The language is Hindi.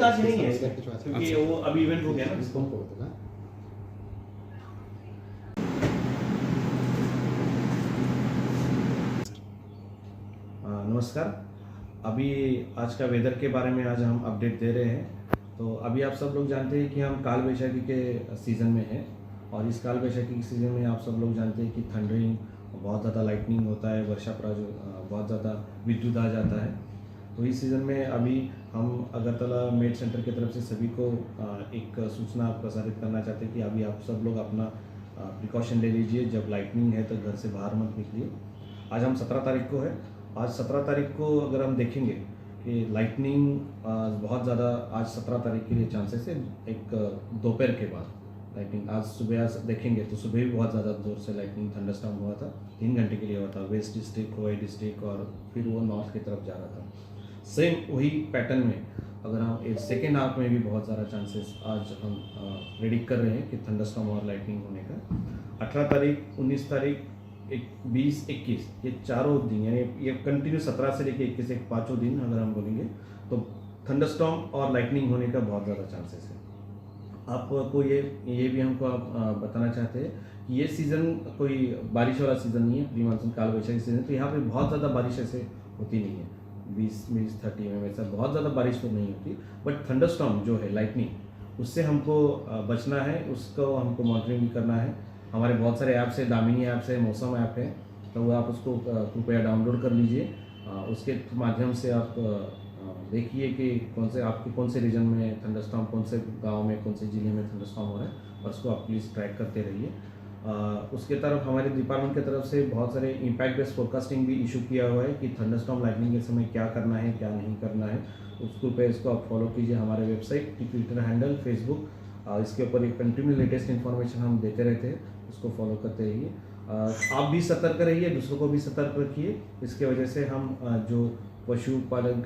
आज नहीं है इसमें, क्योंकि वो अभी इवेंट हो गया ना। नमस्कार। अभी आज का वेदर के बारे में आज हम अपडेट दे रहे हैं। तो अभी आप सब लोग जानते हैं कि हम काल वैशाखी के सीज़न में हैं, और इस काल वैशाखी के सीज़न में आप सब लोग जानते हैं कि थंडरिंग, बहुत ज़्यादा लाइटनिंग होता है, वर्षा बहुत ज़्यादा विद्युत आ जाता है। तो इस सीज़न में अभी हम अगरतला मेड सेंटर की तरफ से सभी को एक सूचना प्रसारित करना चाहते हैं कि अभी आप सब लोग अपना प्रिकॉशन ले लीजिए। जब लाइटनिंग है तो घर से बाहर मत निकलिए। आज हम 17 तारीख को है। आज 17 तारीख को अगर हम देखेंगे कि लाइटनिंग बहुत ज़्यादा आज 17 तारीख के लिए चांसेस है। एक दोपहर के बाद लाइटनिंग, आज सुबह देखेंगे तो सुबह भी बहुत ज़्यादा ज़ोर से लाइटनिंग थंडरस्टॉर्म हुआ था, 3 घंटे के लिए हुआ था। वेस्ट डिस्ट्रिक्ट, हुआई डिस्ट्रिक्ट और फिर वो नॉर्थ की तरफ जा रहा था। सेम वही पैटर्न में अगर हम सेकेंड हाफ में भी बहुत ज़्यादा चांसेस आज हम प्रेडिक्ट कर रहे हैं कि थंडरस्टॉर्म और लाइटनिंग होने का। 18 तारीख, 19 तारीख, 20, 21, ये चारों दिन, यानी ये कंटिन्यू 17 से लेकर 21 एक पाँचों दिन अगर हम बोलेंगे तो थंडरस्टॉर्म और लाइटनिंग होने का बहुत ज़्यादा चांसेस है। आपको ये भी हमको आप बताना चाहते हैं कि ये सीज़न कोई बारिश वाला सीज़न नहीं है, प्री मानसून काल वैशाखी सीज़न। तो यहाँ पे बहुत ज़्यादा बारिश ऐसे होती नहीं है। 20-30 में वैसा बहुत ज़्यादा बारिश तो नहीं होती, बट थंडरस्टॉर्म जो है, लाइटनिंग, उससे हमको बचना है, उसको हमको मॉनिटरिंग भी करना है। हमारे बहुत सारे ऐप्स है, दामिनी ऐप्स है, मौसम ऐप है, तो वो आप उसको कृपया डाउनलोड कर लीजिए। उसके माध्यम से आप देखिए कि कौन से रीजन में थंडरस्टॉर्म, कौन से गांव में, कौन से ज़िले में थंडरस्टॉर्म हो रहा है, और उसको आप प्लीज़ ट्रैक करते रहिए। उसके तरफ हमारे डिपार्टमेंट की तरफ से बहुत सारे इम्पैक्ट बेस्ड फोरकास्टिंग भी इशू किया हुआ है कि थंडरस्टॉर्म लाइटनिंग के समय क्या करना है, क्या नहीं करना है। उसको पे इसको आप फॉलो कीजिए, हमारे वेबसाइट, ट्विटर हैंडल, फेसबुक, इसके ऊपर एक कंटिन्यू लेटेस्ट इन्फॉर्मेशन हम देते रहते हैं, उसको फॉलो करते रहिए। आप भी सतर्क रहिए, दूसरों को भी सतर्क रखिए। इसके वजह से हम जो पशुपालन